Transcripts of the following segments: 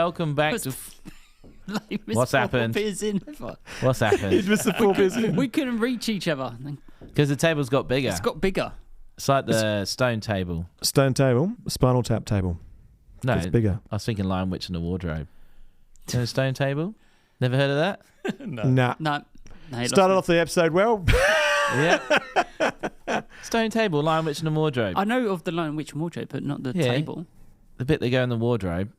welcome back to... What's happened? What's happened? He's missed the 4 beers in. We couldn't reach each other. Because the table's got bigger. It's got bigger. It's like the stone table. Stone table, spinal tap table. No, It's bigger. I was thinking Lion Witch in the Wardrobe. You know the stone table? Never heard of that? Nah. No. Started off the episode well. Yeah. Stone table, Lion Witch in the Wardrobe. I know of the Lion Witch wardrobe, but not the table. The bit they go in the wardrobe,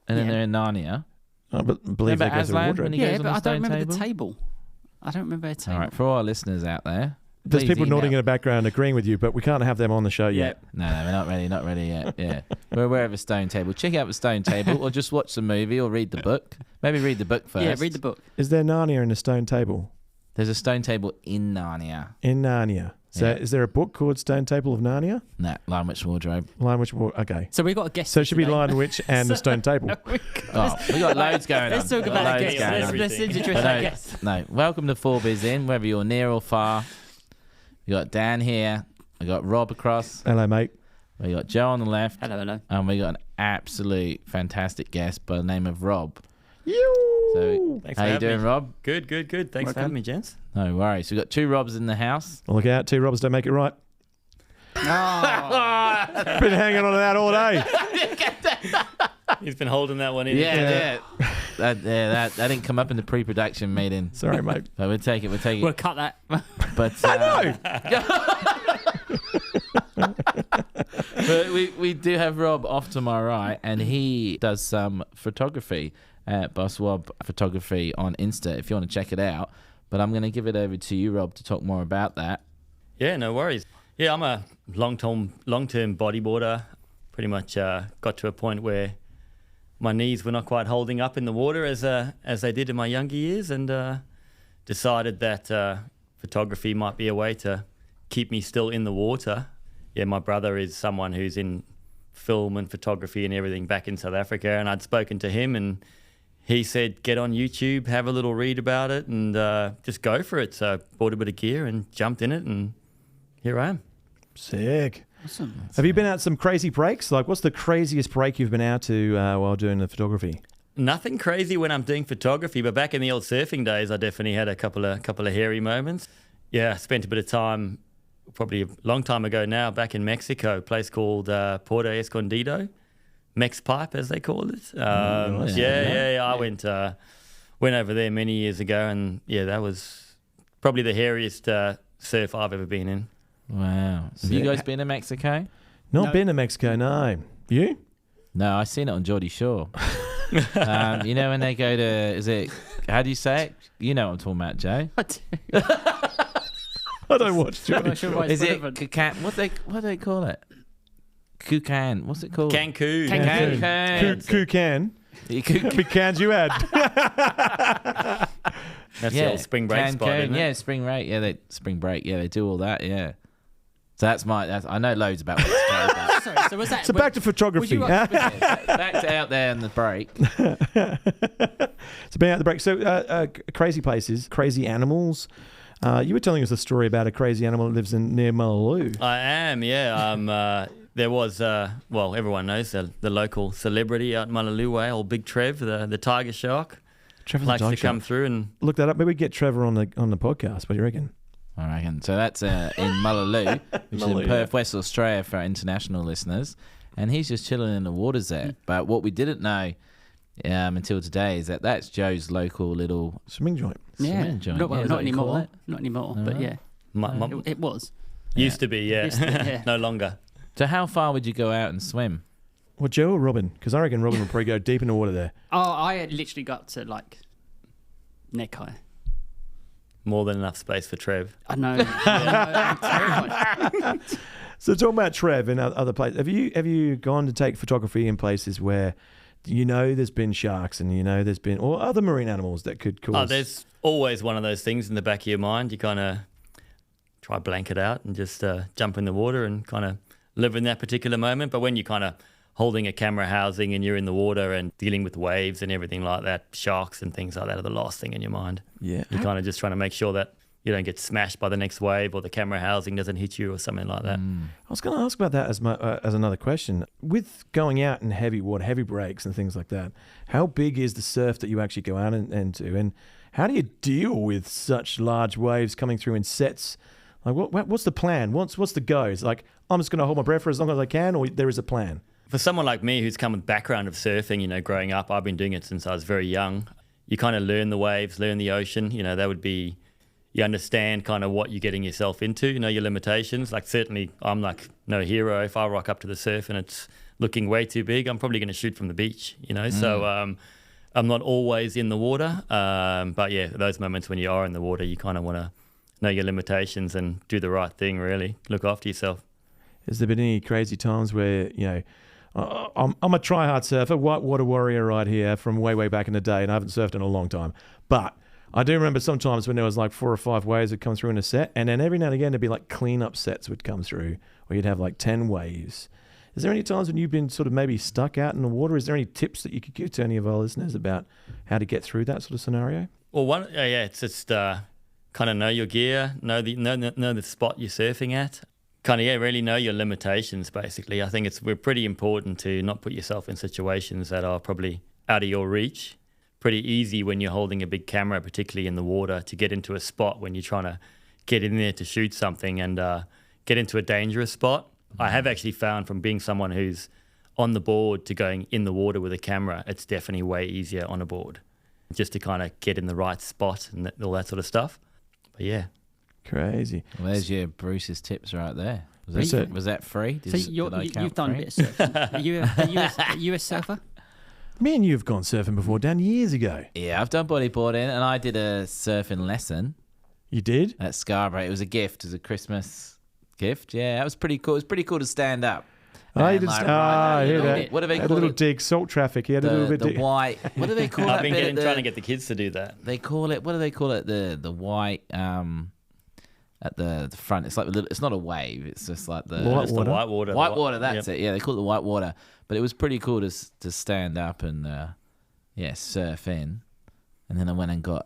and then they're in Narnia. I believe that goes to the Aslan wardrobe. when he goes on but the I stone don't remember table? the table. I don't remember a table. All right, for all our listeners out there. There's please people email. nodding in the background agreeing with you, but we can't have them on the show yet. No, we're not ready yet. Yeah, we're aware of a stone table. Check out the stone table, or just watch the movie, or read the book. Maybe read the book first. Yeah, read the book. Is there Narnia in the stone table? There's a stone table in Narnia. In Narnia. So is there a book called Stone Table of Narnia? No, Lion Witch Wardrobe. Lion Witch. Okay. So we got a guest. So it should be today. Lion Witch and the Stone Table. We got loads going on. Let's talk about the Loads guest. going on. Let's introduce But our guest. No, welcome to 4 Biz In, whether you're near or far. We got Dan here. We got Rob across. Hello, mate. We got Joe on the left. Hello. And we got an absolute fantastic guest by the name of Rob. You. So, Thanks how for you having doing, me. Rob? Good. Thanks Welcome. for having me, gents. No worries. We've got 2 Robs in the house. Look out, 2 Robs don't make it right. Oh. Been hanging on to that all day. He's been holding that one in. Yeah. That didn't come up in the pre-production meeting. Sorry, mate. But we'll take it. We'll cut that. But but we do have Rob off to my right, and he does some photography at Boss Wob Photography on Insta if you want to check it out. But I'm going to give it over to you, Rob, to talk more about that. Yeah, no worries. Yeah, I'm a long-term bodyboarder. Pretty much got to a point where my knees were not quite holding up in the water as they did in my younger years, and decided that photography might be a way to keep me still in the water. Yeah, my brother is someone who's in film and photography and everything back in South Africa, and I'd spoken to him, and he said, get on YouTube, have a little read about it, and just go for it. So I bought a bit of gear and jumped in it, and here I am. Sick. Awesome. Have you been out some crazy breaks? Like, what's the craziest break you've been out to while doing the photography? Nothing crazy when I'm doing photography, but back in the old surfing days, I definitely had a couple of hairy moments. Yeah, I spent a bit of time, probably a long time ago now, back in Mexico, a place called Puerto Escondido, Mex Pipe as they call it. I went over there many years ago, and yeah, that was probably the hairiest surf I've ever been in. Wow. Have you guys been to Mexico? Not been to Mexico, no. You? No, I seen it on Geordie Shore. You know when they go to, how do you say it? You know what I'm talking about, Joe. I don't watch Geordie. Is it Kukan? What do they call it? Kukan. What's it called? Cancun. Kukan. How many cans you had? That's the old spring break spot, isn't it? Yeah, spring break. Yeah, spring break. Yeah, they do all that. Yeah. So I know loads about what's Sorry, so was that? So back to photography. back to out there in the break. So being out the break. So crazy places, crazy animals. You were telling us a story about a crazy animal that lives near Mullaloo. I am, yeah. There was, everyone knows the local celebrity out in Mullaloo Way, old Big Trev, the tiger shark. Trevor likes the to tiger come shark. through and Look that up. Maybe we get Trevor on the podcast. What do you reckon? I reckon. So that's in Mullaloo, which is in Mullaloo, Perth, West Australia for our international listeners. And he's just chilling in the waters there. But what we didn't know until today is that's Joe's local little Swimming joint. swimming joint. Not, Yeah, is that not what you call anymore. it? Not anymore. Oh, But right. yeah, it was. used to be, yeah. Used to be, yeah. No longer. So how far would you go out and swim? Well, Joe or Robin? Because I reckon Robin would probably go deep in the water there. Oh, I had literally got to like neck high. More than enough space for Trev. I know. I'm terrified. So talking about Trev and other places, have you gone to take photography in places where you know there's been sharks and you know there's been or other marine animals that could cause? Oh, there's always one of those things in the back of your mind. You kind of try blank it out and just jump in the water and kind of live in that particular moment. But when you're kind of holding a camera housing and you're in the water and dealing with waves and everything like that, sharks and things like that are the last thing in your mind. Yeah. You're kind of just trying to make sure that you don't get smashed by the next wave or the camera housing doesn't hit you or something like that. I was going to ask about that as another question. With going out in heavy water, heavy breaks and things like that, how big is the surf that you actually go out into? And how do you deal with such large waves coming through in sets? Like, what's the plan? What's the go? It's like, I'm just going to hold my breath for as long as I can, or there is a plan? For someone like me who's come with background of surfing, growing up, I've been doing it since I was very young. You kind of learn the waves, learn the ocean. That would be, you understand kind of what you're getting yourself into, your limitations. Like certainly I'm like no hero. If I rock up to the surf and it's looking way too big, I'm probably going to shoot from the beach, So I'm not always in the water. But yeah, those moments when you are in the water, you kind of want to know your limitations and do the right thing, really. Look after yourself. Has there been any crazy times where, I'm a try-hard surfer, whitewater warrior right here from way back in the day, and I haven't surfed in a long time. But I do remember sometimes when there was like 4 or 5 waves that come through in a set, and then every now and again there'd be like clean-up sets would come through, where you'd have like 10 waves. Is there any times when you've been sort of maybe stuck out in the water? Is there any tips that you could give to any of our listeners about how to get through that sort of scenario? Well, it's just kind of know your gear, know the spot you're surfing at. Really know your limitations, basically. I think we're pretty important to not put yourself in situations that are probably out of your reach. Pretty easy when you're holding a big camera, particularly in the water, to get into a spot when you're trying to get in there to shoot something and get into a dangerous spot. I have actually found from being someone who's on the board to going in the water with a camera, it's definitely way easier on a board just to kind of get in the right spot and all that sort of stuff. But yeah. Crazy. Well, there's your Bruce's tips right there. Was that free? So you've done a bit of surfing. Are you a surfer? Me and you have gone surfing before, Dan, years ago. Yeah, I've done bodyboarding, and I did a surfing lesson. You did? At Scarborough. It was a gift. It was a Christmas gift. Yeah, that was pretty cool. It was pretty cool to stand up. I hear that. What do they call it? A little it? dig, salt traffic. He had a little bit the white. What do they call it? I've been trying to get the kids to do that. They call it. What do they call it? The white. At the front, it's like it's not a wave. It's just like the white water. White water. White water. That's it. Yeah, they call it the white water. But it was pretty cool to stand up and surf in. And then I went and got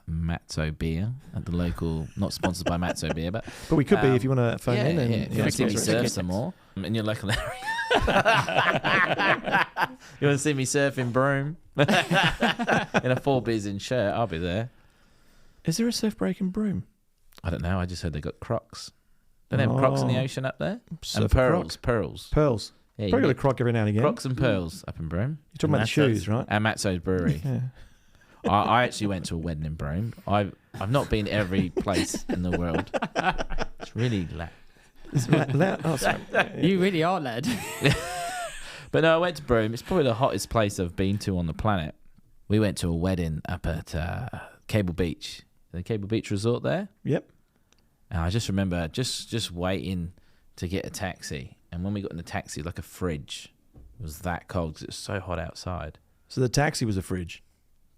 Matzo beer at the local. Not sponsored by Matzo beer, but we could be if you want to phone in. And, if you want to see me surf some more in your local area. You want to see me surf in Broome in a 4-Biz shirt? I'll be there. Is there a surf break in Broome? I don't know. I just heard they got crocs. Don't they have crocs in the ocean up there? And pearls. Pearls. Yeah, probably got a croc every now and again. Crocs and pearls up in Broome. You're talking about the shoes, right? And Matzo's Brewery. Yeah. I actually went to a wedding in Broome. I've not been every place in the world. It's really loud. Oh, sorry. You really are, lad. But no, I went to Broome. It's probably the hottest place I've been to on the planet. We went to a wedding up at Cable Beach. The Cable Beach Resort there. Yep. And I just remember just waiting to get a taxi. And when we got in the taxi, like a fridge, it was that cold because it was so hot outside. So the taxi was a fridge?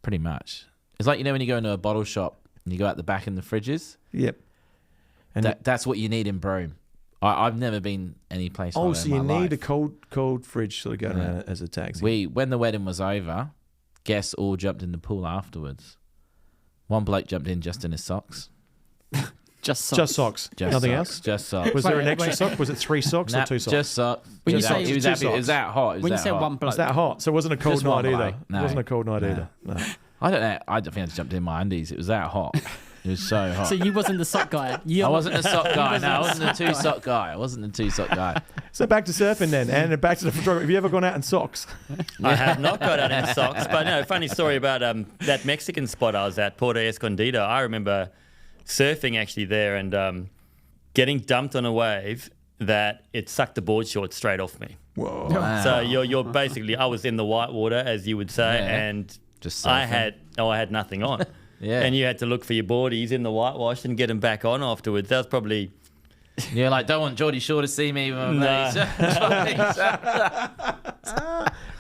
Pretty much. It's like, when you go into a bottle shop and you go out the back in the fridges? Yep. And that's what you need in Broome. I've never been any place like that so in you my need life. a cold fridge sort of going around as a taxi. When the wedding was over, guests all jumped in the pool afterwards. One bloke jumped in just in his socks. Just socks. Just socks. Nothing else? Just socks. Was there an extra sock? Was it 3 socks or 2 socks? Just socks. When you it say was two it was that hot. When you say one bloke. Was that hot? So it wasn't a cold Just night one either. bloke. No. It wasn't a cold night either. No. I don't know. I think I just jumped in my undies. It was that hot. It was so hot. So you wasn't the sock guy. I wasn't the sock guy. No, I wasn't the 2-sock guy. I wasn't the 2-sock guy. So back to surfing then, and back to the photography. Have you ever gone out in socks? I have not got out in socks, but no, funny story about that Mexican spot I was at, Puerto Escondido. I remember surfing actually there and getting dumped on a wave that it sucked the board shorts straight off me. Whoa. Wow. So you're basically, I was in the white water, as you would say, and Just I surfing. had nothing on. Yeah. And you had to look for your boardies in the whitewash and get them back on afterwards. That was probably... You're like, don't want Geordie Shore to see me with my mates.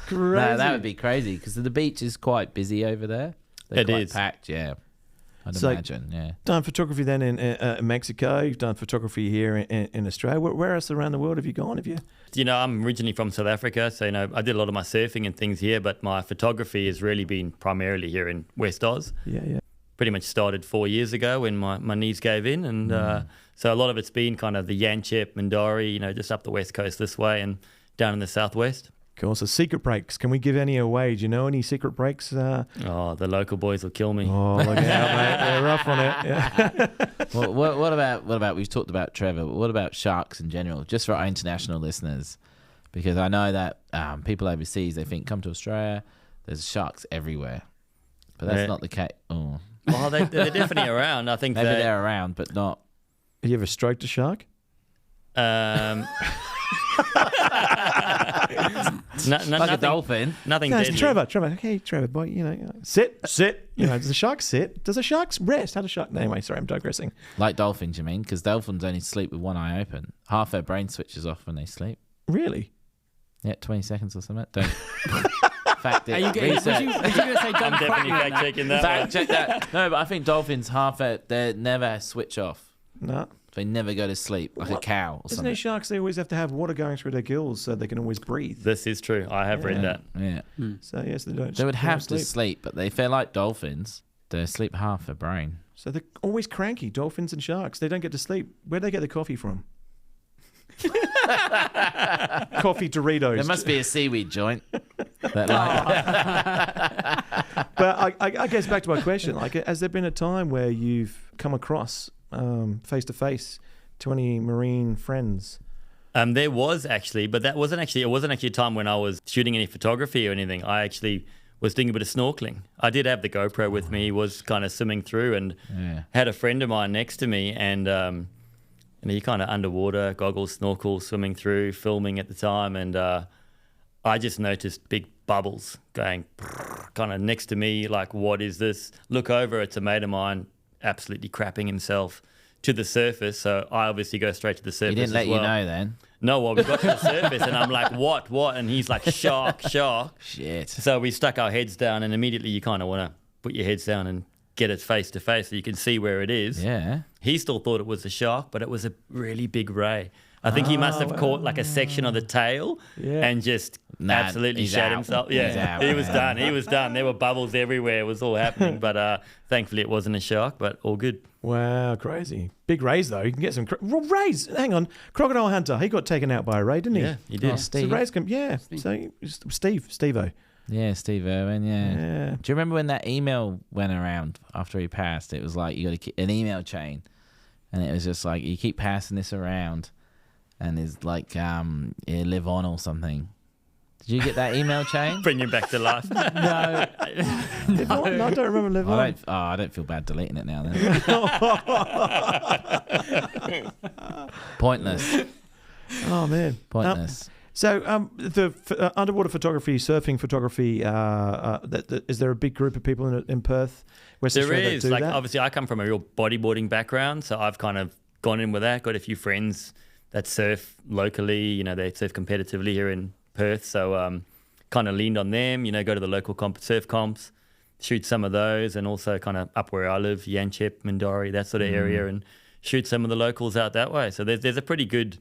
Crazy. No, that would be crazy because the beach is quite busy over there. They're It quite is. packed, yeah. I'd So- imagine, yeah. Done photography then in Mexico. You've done photography here in Australia. Where else around the world have you gone? I'm originally from South Africa, so I did a lot of my surfing and things here, but my photography has really been primarily here in West Oz. Yeah. pretty much started 4 years ago when my knees gave in. And so a lot of it's been kind of the Yanchep, Mindarie, just up the west coast this way and down in the southwest. Cool. So secret breaks. Can we give any away? Do you know any secret breaks? Oh, the local boys will kill me. Oh, look out, mate. They're rough on it. Yeah. Well, what about we've talked about Trevor, but what about sharks in general, just for our international listeners? Because I know that people overseas, they think, come to Australia, there's sharks everywhere. But that's not the case. Oh. Well, they're definitely around. I think Maybe they're around, but not. Have you ever stroked a shark? Like a dolphin. Nothing No, deadly. Trevor. Hey, Trevor, boy, sit. Does a shark sit? Does a shark rest? How does a shark... Anyway, sorry, I'm digressing. Like dolphins, you mean? Because dolphins only sleep with one eye open. Half their brain switches off when they sleep. Really? Yeah, 20 seconds or something. Don't fact it. Are you going to say don't I'm crack definitely me on fact that? checking that Fact one. check that. No, but I think dolphins they never switch off. No. They never go to sleep like a cow or Isn't something. it sharks? They always have to have water going through their gills so they can always breathe. This is true. I have read that. Yeah. So yes, they don't. They would don't have to sleep, but if they're like dolphins, they sleep half their brain. So they're always cranky. Dolphins and sharks. They don't get to sleep. Where do they get the coffee from? Coffee Doritos. There must be a seaweed joint. But I guess back to my question. Like, has there been a time where you've come across face to face to any marine friends? There was actually, but it wasn't actually a time when I was shooting any photography or anything. I actually was doing a bit of snorkeling. I did have the GoPro with me, was kind of swimming through, and had a friend of mine next to me, and he kind of underwater, goggles, snorkel, swimming through, filming at the time, and I just noticed big bubbles going kind of next to me, like, what is this? Look over, it's a mate of mine absolutely crapping himself to the surface, so I obviously go straight to the surface. he didn't let as well. you know then. No, well, we got to the surface, and I'm like, what? And he's like, shark. Shit. So we stuck our heads down, and immediately you kind of want to put your heads down and get it face to face so you can see where it is. Yeah. He still thought it was a shark, but it was a really big ray. I think he must have caught like a section of the tail and just absolutely he's shat out. himself. He's Yeah, out. he was done. He was done. There were bubbles everywhere. It was all happening, but thankfully it wasn't a shark, but all good. Wow, crazy. Big rays, though. You can get some... rays! Hang on. Crocodile Hunter. He got taken out by a ray, didn't he? Yeah, he did. Oh, So Steve. rays can... Yeah. So Steve-O. Yeah, Steve Irwin, yeah. Yeah. Do you remember when that email went around after he passed? It was like you got to keep an email chain, and it was just like you keep passing this around, and it's like you live on or something. Did you get that email chain? Bring him back to life. No, Live on? No, I don't remember Live On. I don't feel bad deleting it now. Then pointless. Oh, man. Pointless. So the underwater photography, surfing photography, is there a big group of people in Perth, Western There Australia, is. that do Like, that? obviously, I come from a real bodyboarding background, so I've kind of gone in with that. Got a few friends that surf locally. They surf competitively here in Perth, so kind of leaned on them. Go to the local surf comps, shoot some of those, and also kind of up where I live, Yanchep, Mindarie, that sort of area, and shoot some of the locals out that way. So there's a pretty good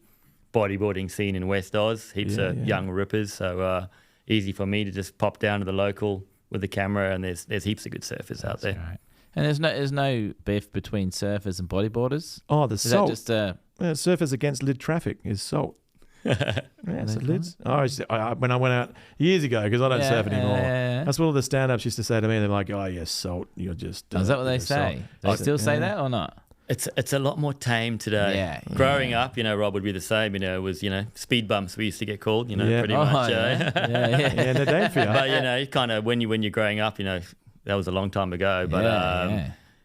bodyboarding scene in West Oz. Heaps of young rippers, so easy for me to just pop down to the local with the camera, and there's heaps of good surfers out there. Right. And there's no beef between surfers and bodyboarders. Oh, the Is salt. that just Surfers Against Lid Traffic is salt. Yeah, so they lids. When I went out years ago, because I don't surf anymore. Yeah. That's what all the stand-ups used to say to me. They're like, "Oh, yes, salt. You're just." Is that what they you're say? salt." They still say Yeah. that or not? It's a lot more tame today. Yeah, Growing up, Rob would be the same. It was speed bumps we used to get called. Yeah. Pretty Oh, much. yeah. Yeah. Yeah, they're damn for you. But kind of when you're growing up, that was a long time ago. But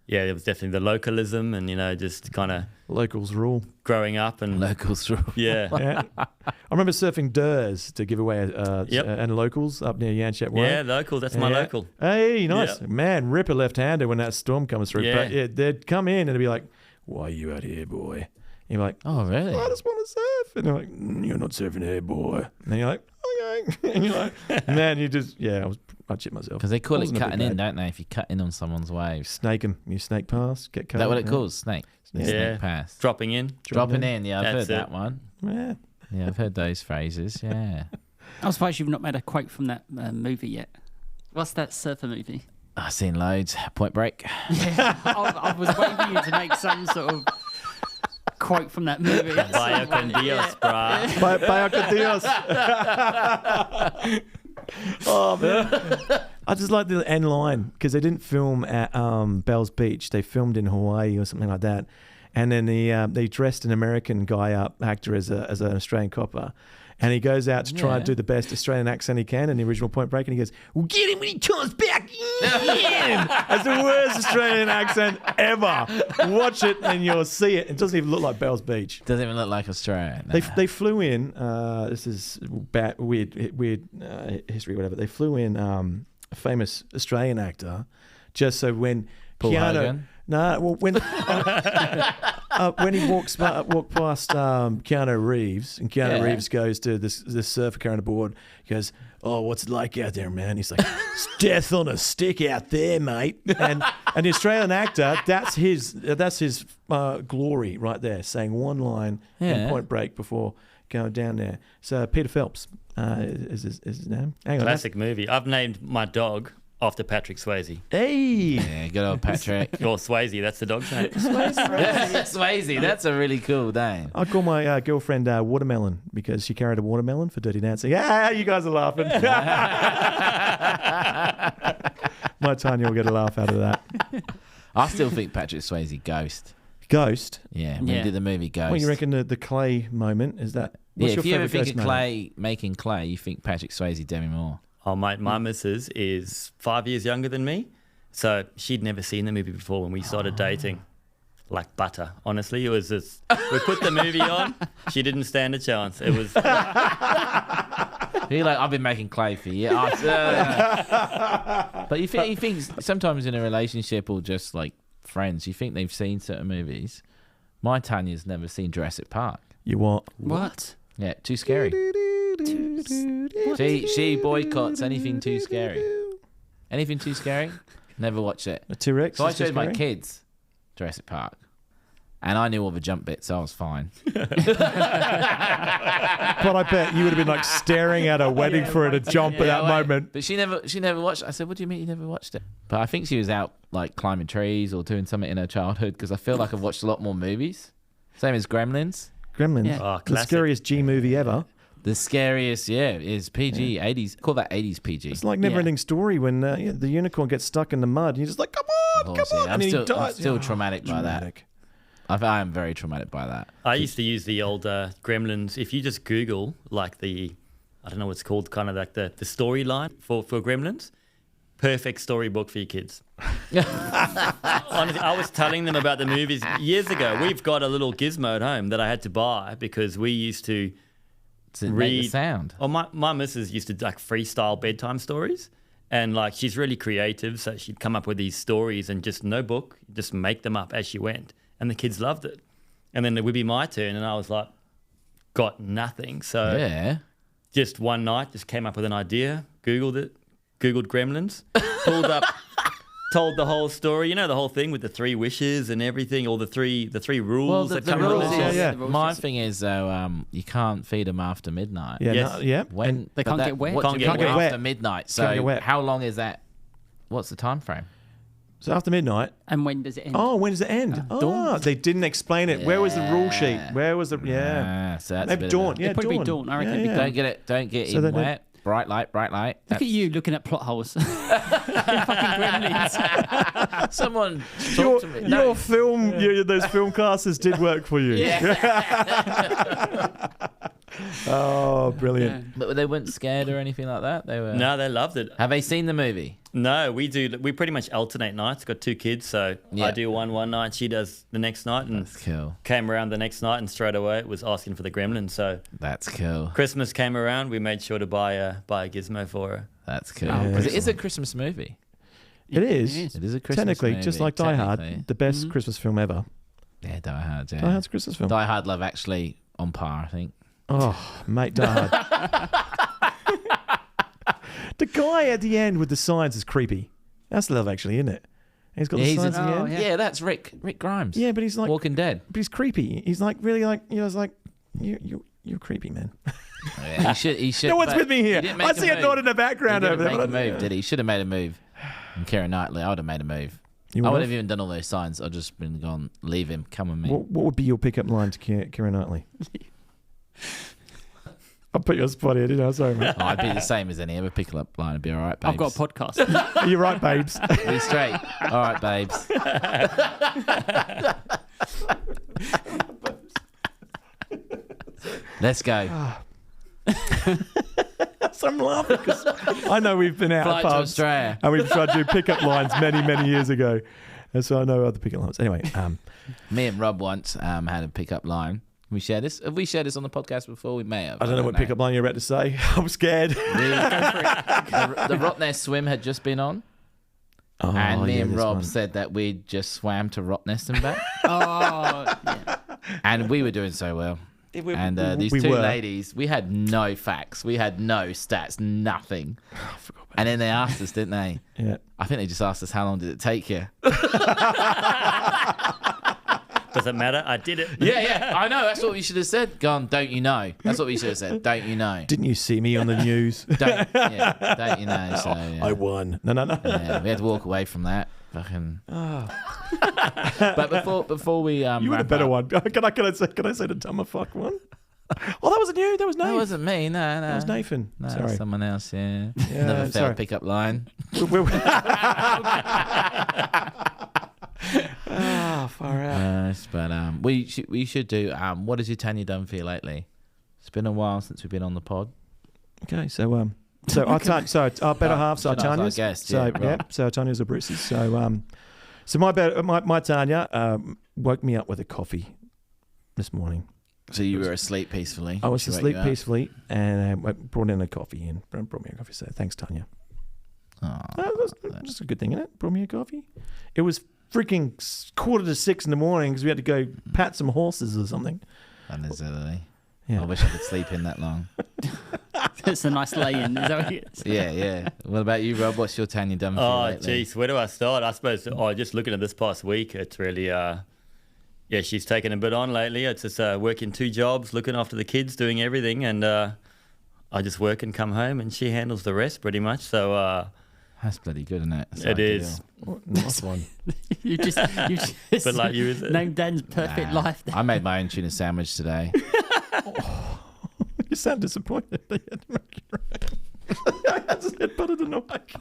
yeah. it was definitely the localism and just kind of Locals rule. growing up and Locals through. yeah. Yeah. I remember surfing Durs to give away and locals up near Yanchep Way. Yeah, local. That's my Yeah. local. Hey, nice. Yeah. Man, ripper left-hander when that storm comes through. Yeah. But they'd come in and they'd be like, "Why are you out here, boy?" And you're like, Oh, really? "I just want to surf." And they're like, "You're not surfing here, boy." And then you're like, "Okay." And you're like, man, I shit myself. Because they call it Wasn't a big cutting in, bad. don't they? If you cut in on someone's waves. Snake 'em. You snake pass, get Is cut. that what it yeah. calls? Snake. Snake. Yeah. Snake pass. Dropping in. Dropping in. Yeah, I've That's heard that it. one. Yeah. Yeah, I've heard those phrases. Yeah. I'm surprised you've not made a quote from that movie yet. What's that surfer movie? I've seen loads. Point Break. I was waiting for you to make some sort of quote from that movie. Vaya con Dios, bruh. Vaya con Dios. Oh man, I just like the end line because they didn't film at Bell's Beach. They filmed in Hawaii or something like that, and then they dressed an American guy up, actor, as an Australian copper. And he goes out to try and do the best Australian accent he can in the original Point Break, and he goes, "We'll get him when he comes back in." That's the worst Australian accent ever. Watch it and you'll see it. It doesn't even look like Bell's Beach. Doesn't even look like Australia. No. They flew in. This is weird history, whatever. They flew in a famous Australian actor, just so when Paul Hogan? No, well, when he walked past Keanu Reeves, and Keanu Reeves goes to this surfer carrying a board, he goes, "Oh, what's it like out there, man?" He's like, "It's death on a stick out there, mate." And the Australian actor, that's his glory right there, saying one line in Point Break before going down there. So Peter Phelps is his name. Hang on, Classic movie. I've named my dog after Patrick Swayze. Hey. Yeah, good old Patrick. Or Swayze, that's the dog's name. Swayze, that's a really cool name. I call my girlfriend Watermelon because she carried a watermelon for Dirty Dancing. You guys are laughing. My Tanya will get a laugh out of that. I still think Patrick Swayze Ghost? Yeah, when he did the movie Ghost. Well, you reckon the clay moment is that? Yeah, if you ever think Ghost of clay, making clay, you think Patrick Swayze, Demi Moore. Oh, mate, my missus is 5 years younger than me. So she'd never seen the movie before when we started dating. Like butter. Honestly, it was just... We put the movie on. She didn't stand a chance. It was... You're like, I've been making clay for years. But you think sometimes in a relationship or just like friends, you think they've seen certain movies. My Tanya's never seen Jurassic Park. You what? What? Yeah, too scary. She boycotts anything too scary. Anything too scary? Never watch it. A T-Rex? So I showed my kids Jurassic Park. And I knew all the jump bits, so I was fine. But I bet you would have been like staring at her, waiting for her to jump at that moment. But she never watched it. I said, "What do you mean you never watched it?" But I think she was out like climbing trees or doing something in her childhood because I feel like I've watched a lot more movies. Same as Gremlins. Gremlins. Yeah. Oh, The classic. scariest G movie ever. The scariest, is PG, 80s. Call that 80s PG. It's like Never-Ending Story when the unicorn gets stuck in the mud. And you're just like, come on. I'm And still, he I'm dies. still traumatic by that. Dramatic. I am very traumatic by that. I used to use the old Gremlins. If you just Google like I don't know what it's called, kind of like the storyline for Gremlins, perfect storybook for your kids. Honestly, I was telling them about the movies years ago. We've got a little gizmo at home that I had to buy because we used to To make the sound. Oh, my missus used to like freestyle bedtime stories. And like she's really creative, so she'd come up with these stories and just no book, just make them up as she went. And the kids loved it. And then it would be my turn, and I was like, got nothing. So just one night, just came up with an idea, Googled Gremlins, pulled up, told the whole story. You know the whole thing with the 3 wishes and everything, or the three rules Well, that the come with rules it. Yeah. My thing is, though, you can't feed them after midnight. Yeah, Yes. no, yeah. When They but can't that- get wet. What Can't do you get mean wet. after midnight? Can't So get wet. how long is that? What's the time frame? So after midnight. And when does it end? Oh, when does it end? Dawn. They didn't explain it. Where was the rule sheet? Where was the... Yeah. So that's a Maybe bit dawn. of a- Yeah, It'd probably be dawn. I reckon it'd be Don't get it. Don't get So in they don't- wet. Bright light. Look That's- at you looking at plot holes. Fucking Gremlins. Someone Your, talk to me. your film, those film classes did work for you. Oh, brilliant. But they weren't scared or anything like that. They were. No, they loved it. Have they seen the movie? No, we do. We pretty much alternate nights. Got 2 kids, so Yeah. I do one night, she does the next night, and That's cool. came around the next night, and straight away it was asking for the Gremlin. So That's cool. Christmas came around, we made sure to buy a gizmo for her. That's cool. Oh, Because it is a Christmas movie. It is. It is a Christmas Technically, movie. just like Die Hard, Technically. the best Christmas film ever. Yeah, Die Hard. Yeah. Die Hard's a Christmas film. Die Hard Love Actually on par, I think. Oh, mate, Die Hard. The guy at the end with the signs is creepy. That's Love Actually, isn't it? He's got the signs at the Oh, end. yeah. Yeah, that's Rick Grimes. Yeah, but he's like, Walking Dead. but he's creepy. He's like really like, it's like you're creepy, man. Yeah, he should. No one's but with me here. he didn't make I a see a move. nod in the He background didn't over there. make a move, did he? He should have made a move. And Keira Knightley, I would have made a move. You I would would have? have even done all those signs. I'd just been gone, leave him, come with me. What would be your pickup line to Keira Knightley? I'll put you on spot here, didn't I? Sorry, mate. Oh, I'd be the same as any other pick-up line. I'd be all right, babes. I've got a podcast. Are you right, babes? Be straight. All right, babes. Let's go. So I'm laughing because I know we've been out Flight of to pubs Australia. and we've tried to do pickup lines many years ago. And so I know other pickup lines. Anyway, Me and Rob once had a pick-up line. We shared this. Have we shared this on the podcast before? We may have. I don't know what pickup line you're about to say. I'm scared. The Rottnest swim had just been on. Oh, And me yeah, and this Rob one. said that we'd just swam to Rottnest and back. Oh, yeah. And we were doing so well. And these we two were. ladies, we had no facts. We had no stats, nothing. And then they asked us, didn't they? Yeah. I think they just asked us, how long did it take you? Does it matter? I did it. Yeah, I know. That's what we should have said. Gone, don't you know? That's what we should have said. Don't you know? Didn't you see me on the news? Don't you know? So, yeah. I won. No. Yeah, we had to walk away from that. Fucking. But before we You had a wrap better up- one. Can I say the dumber fuck one? Oh, that wasn't you. That was Nathan. That wasn't me. No. That was Nathan. No, Sorry. someone else. Yeah. Yeah, Another failed sorry. pickup line. Far out. But we should do. What has your Tanya done for you lately? It's been a while since we've been on the pod. Okay, so our better half, so should ask our Tanya's. guest, So yeah, right. so Tanya's or Bruce's. So my Tanya woke me up with a coffee this morning. So you were asleep peacefully. I was She woke asleep you up? peacefully and brought in a coffee and brought me a coffee. So thanks, Tanya. Oh, That was just a good thing, isn't it? Brought me a coffee. It was freaking 5:45 in the morning because we had to go pat some horses or something. unnecessarily. Yeah. I wish I could sleep in that long. It's a nice lay-in. Is that what it is? Yeah. What about you, Rob? What's your Tanya done for you Oh, lately? jeez, where do I start? I suppose, just looking at this past week, it's really, she's taken a bit on lately. It's just working 2 jobs, looking after the kids, doing everything, and I just work and come home, and she handles the rest pretty much. So That's bloody good, isn't it? It's it ideal. is. Oh, nice one. You just But like you, is it? named Dan's perfect Nah, life. I made my own tuna sandwich today. You sound disappointed. That you had to make your own. I had to get better than Mike.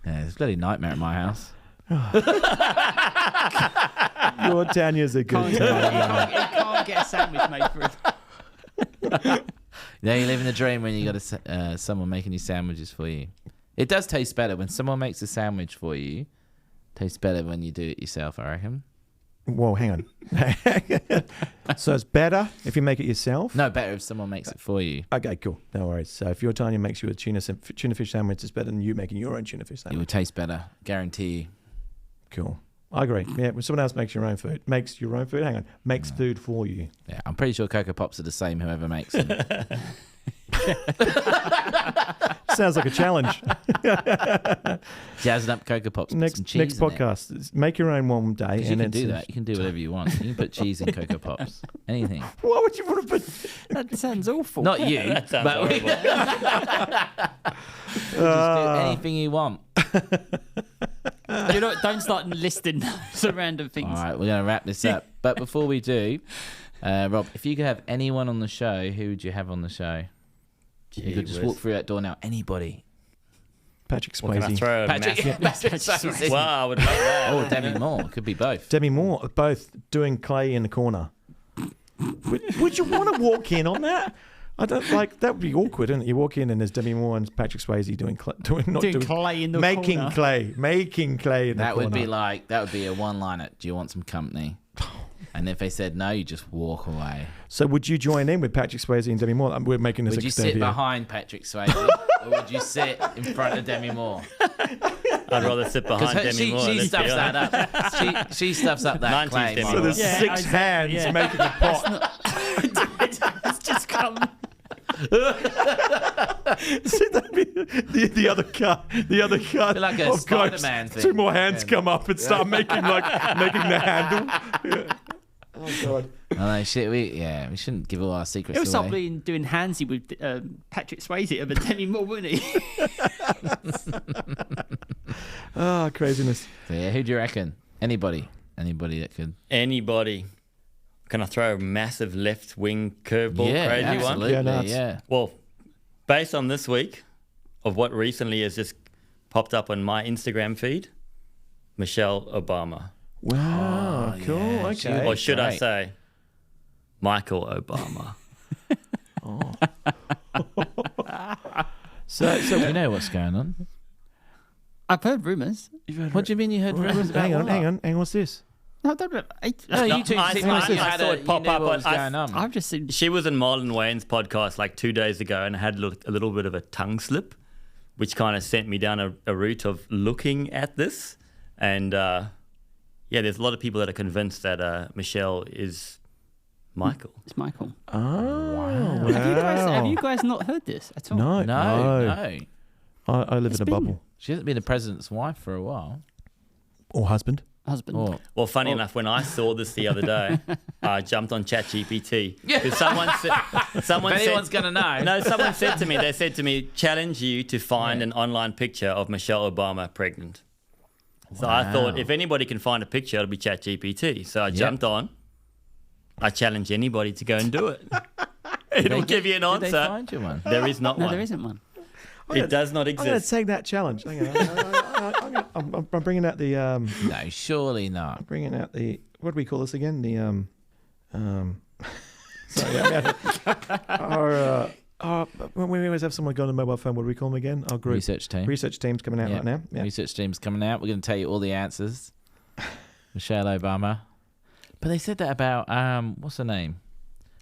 Yeah, it's a bloody nightmare at my house. Your Tanya's a good He Tanya. can't get a sandwich made for him. Yeah, you're living the dream when you got someone making you sandwiches for you. It does taste better when someone makes a sandwich for you. Tastes better when you do it yourself, I reckon. Whoa, hang on. So it's better if you make it yourself? No, better if someone makes it for you. Okay, cool. No worries. So if your Tanya makes you a tuna fish sandwich, it's better than you making your own tuna fish It sandwich. will taste better, guarantee you. Cool. I agree. Yeah, when someone else makes your own food, makes food for you. Yeah, I'm pretty sure Cocoa Pops are the same, whoever makes them. Sounds like a challenge. Jazzing up Cocoa Pops, put some cheese Next in it. podcast, make your own one day. 'Cause you can do that. You can do whatever you want. You can put cheese in Cocoa Pops. Anything. Why would you want to put? That sounds awful. Not you, That sounds but we horrible. just do anything you want. Don't start listing some random things. All right, we're going to wrap this up. But before we do, Rob, if you could have anyone on the show, who would you have on the show? You could just walk through that door now. Anybody. Patrick What, can I Swayze. throw a Patrick Swayze. Wow, I would love that. Oh, Demi Moore. Could be both. Demi Moore, both doing clay in the corner. Would you want to walk in on that? I don't like that. Would be awkward, isn't it? You walk in and there's Demi Moore and Patrick Swayze doing Clay in the making corner. making clay in the That corner. would be a one-liner. Do you want some company? And if they said no, you just walk away. So would you join in with Patrick Swayze and Demi Moore? We're making this Would you extend sit here. behind Patrick Swayze or would you sit in front of Demi Moore? I'd rather sit behind Because Demi Moore. she let's be stuffs that honest. up. She stuffs up that 90s clay. Demi So Moore. there's Yeah, 6 exactly, hands yeah. making the pot. It's just come. See, that'd be the other cut. The other cut. Be like a of Spider-Man guys, thing. 2 more hands come up and start making the handle. Yeah. Oh god. I know, shit. We shouldn't give all our secrets He'll start away. doing handsy with Patrick Swayze of a Demi Moore, wouldn't he? Ah, craziness. So yeah, who do you reckon? Anybody that could. Anybody? Can I throw a massive left wing curveball Yeah, crazy one? absolutely. Yeah, nuts. Yeah. Well, based on this week of what recently has just popped up on my Instagram feed, Michelle Obama. Wow, cool. yeah, Okay. Or should I great. say, Michael Obama. So You know what's going on. I've heard rumours. What do you mean you heard rumors about hang on, what? hang on. What's this? No, don't. No, No, you two I- seem I- like you I had saw a, it you pop knew up what on- was I- going on. I've just seen. She was in Marlon Wayne's podcast like 2 days ago and had a little bit of a tongue slip, which kind of sent me down a route of looking at this. And yeah, there's a lot of people that are convinced that Michelle is Michael. It's Michael. Oh, wow. Have you guys not heard this at all? No, No. I live It's in a been- bubble. She hasn't been the president's wife for a while. Or husband. Husband. Or, Well, funny enough, when I saw this the other day, I jumped on ChatGPT. Yeah. Because someone if said, anyone's going to know. no, someone said to me, they said to me, challenge you to find an online picture of Michelle Obama pregnant. So I thought, Wow. if anybody can find a picture, it'll be ChatGPT. So I jumped on. I challenge anybody to go and do it. It'll give you an Did they answer. find you one? There is not No, one. there isn't one. It does not I'm going to exist. take that challenge. Hang on. I'm bringing out the No, surely not. what do we call this again? The sorry, when we always have someone go on a mobile phone, what do we call them again? Our group Research team. research team's coming out Yeah. right now. Yeah. Research team's coming out. We're going to tell you all the answers. Michelle Obama. But they said that about, what's her name?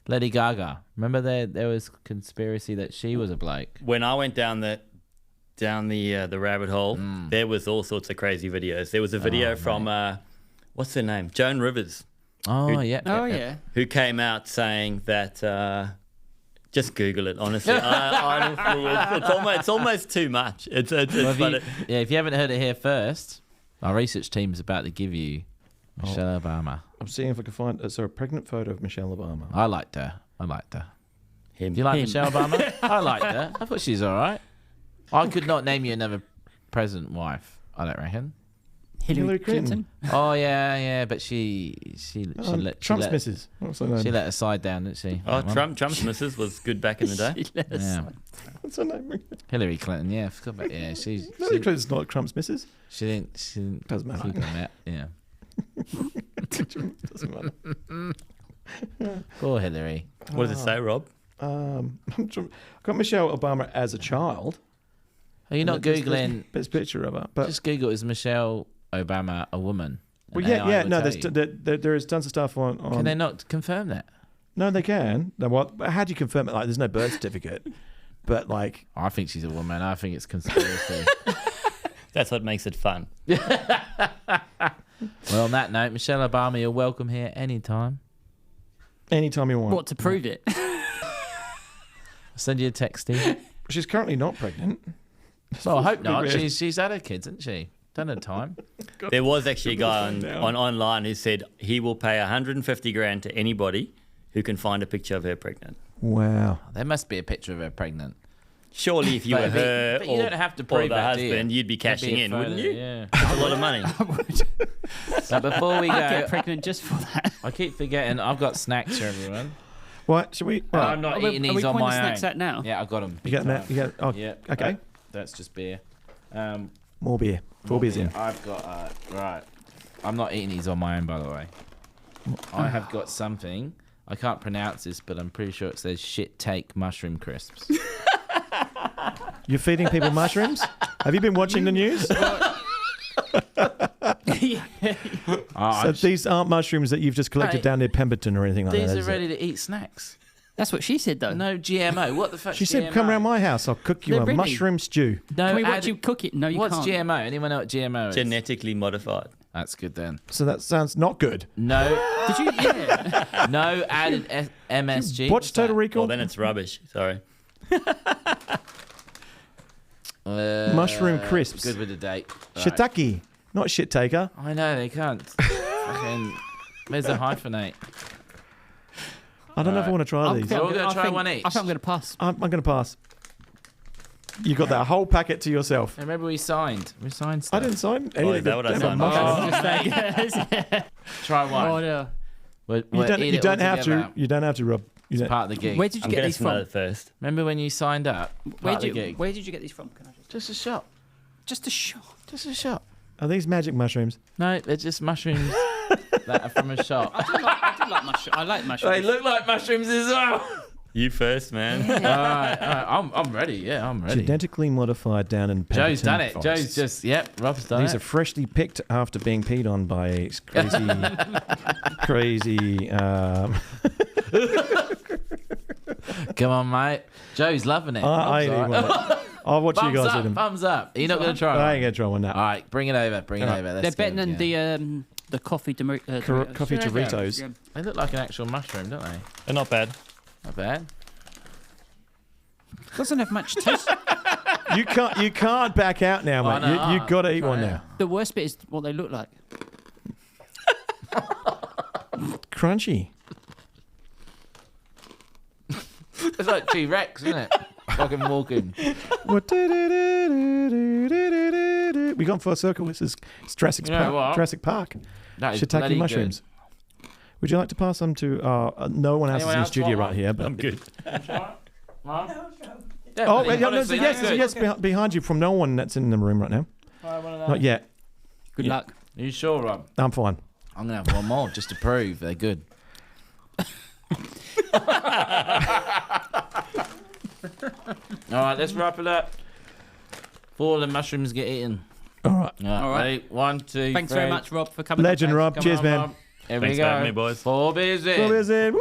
Lady Gaga. Remember there was conspiracy that she was a bloke. When I went down the rabbit hole, there was all sorts of crazy videos. There was a video from what's her name, Joan Rivers, Oh, yeah. Oh yeah. who came out saying that. Just Google it, honestly. Honestly, it's almost too much. It's Well, funny. if you haven't heard it here first, our research team's about to give you Michelle Obama. I'm seeing if I can find a pregnant photo of Michelle Obama. I liked her. Him. Do you like Him. Michelle Obama? I liked her. I thought she's all right. I could not name you another president wife. I don't reckon. Hillary Clinton. Oh yeah, but she Trump's let missus. What's her name? she let her side down, didn't she? Oh, That one. Trump's missus was good back in the day. Yeah. What's her name? Hillary Clinton. Yeah, I forgot about. Yeah, she Hillary Clinton's not Trump's missus. didn't Doesn't matter. keep him out. Yeah. Doesn't matter. Poor Hillary. What does it say, Rob? I got Michelle Obama as a child. Are you not There's- googling? There's picture of her, but Just Google is Michelle Obama a woman? well, And yeah, AI yeah. will No, tell there's you. there is tons of stuff on. Can they not confirm that? No, they can. No, what? How do you confirm it? Like, there's no birth certificate, but like, I think she's a woman. I think it's conspiracy. That's what makes it fun. Well, on that note, Michelle Obama, you're welcome here anytime. anytime you want. What to prove it? I'll send you a text, Steve. She's currently not pregnant. Well, I hope not. weird. She's had her kids, hasn't she? Done her time. There was actually a guy down. on online who said he will pay 150 grand to anybody who can find a picture of her pregnant. Wow. There must be a picture of her pregnant. Surely, if you were her but you or, don't have to or prove the that, do you? husband, you'd be That'd cashing a in, photo, wouldn't you? Yeah. That's a lot of money. So before we I'd go, get pregnant just for that. I keep forgetting I've got snacks for everyone. What? Should we? I'm not Are we eating these on pointing my snacks own. at now? Yeah, I got them. You got that? You got? Oh, Yeah. Okay. That's just beer. More beer. Four beers in. I've got right. I'm not eating these on my own, by the way. I have got something. I can't pronounce this, but I'm pretty sure it says shit take mushroom crisps. You're feeding people mushrooms? Have you been watching the news? So these aren't mushrooms that you've just collected Mate, down near Pemberton or anything like these that. are is it? ready to eat snacks. That's what she said, though. No GMO. What the fuck? She said, "Come around my house. I'll cook you They're a ready. mushroom stew." No, Can we watch add- you cook it? No, you What's can't. GMO? Anyone know what GMO is? Genetically modified. That's good then. So that sounds not good. No, Did you? Yeah. no added MSG. Watch What's Total that? Recall. Well, then it's rubbish. Sorry. Mushroom crisps. Good with the date. Right. Shiitake, not shit taker. I know they can't. Fucking, where's the hyphenate? I don't know if I want to try these. We're all gonna try one each. I think I'm going to pass. I'm going to pass. You got that whole packet to yourself. Remember we signed. We signed I stuff. didn't sign any Oh, of is that what I the signed? mushrooms. Try one. Oh, no. We'll eat You it don't all have to. together. You don't have to, Rob. You It's don't. part of the gig. Where did you I'm get gonna these smell from? it first. Remember when you signed up? Where Part of the did gig. you get these from? Can I Just a shot. just a shot. Just a shot. Are these magic mushrooms? No, they're just mushrooms that are from a shop. I do like mushrooms. I like mushrooms. They look like mushrooms as well. You first, man. all right. I'm ready. Yeah, I'm ready. Genetically modified down in Joe's Pemberton done it. forests. Joe's just, Rob's done These it. are freshly picked after being peed on by a crazy. Come on, mate. Joe's loving it. I Rob's ain't all even right. want it. I'll watch you Thumbs guys up, eat them. thumbs up. Are you not going to try I one? ain't gonna try one All now. right, bring it over. Bring it over. They're Let's better go, than yeah. the coffee Doritos. Coffee Sure, okay. Doritos. Yeah. They look like an actual mushroom, don't they? They're not bad. Not bad. Doesn't have much taste. You can't back out now, Why mate. not? You got to eat Try one it. now. The worst bit is what they look like. Crunchy. It's like T-Rex, isn't it? Fucking walking. We gone for a circle. This is Jurassic You know Park. what? Jurassic Park. That is bloody Shiitake mushrooms. Would you like to pass them to? No one else Anyone is in the else studio want right one? here, but I'm good. Good. Mum? oh, wait, yes, behind you from no one that's in the room right now. Not yet. Good Yeah. luck. Are you sure, Rob? I'm fine. I'm going to have one more just to prove they're good. All right, let's wrap it up. Before the mushrooms get eaten. All right. All right. Ready? 1, 2, Thanks 3. very much, Rob, for coming. Legend, on. Rob. Come Cheers, on, man. Rob. Here Thanks we for go. having me, boys. For busy. Woo!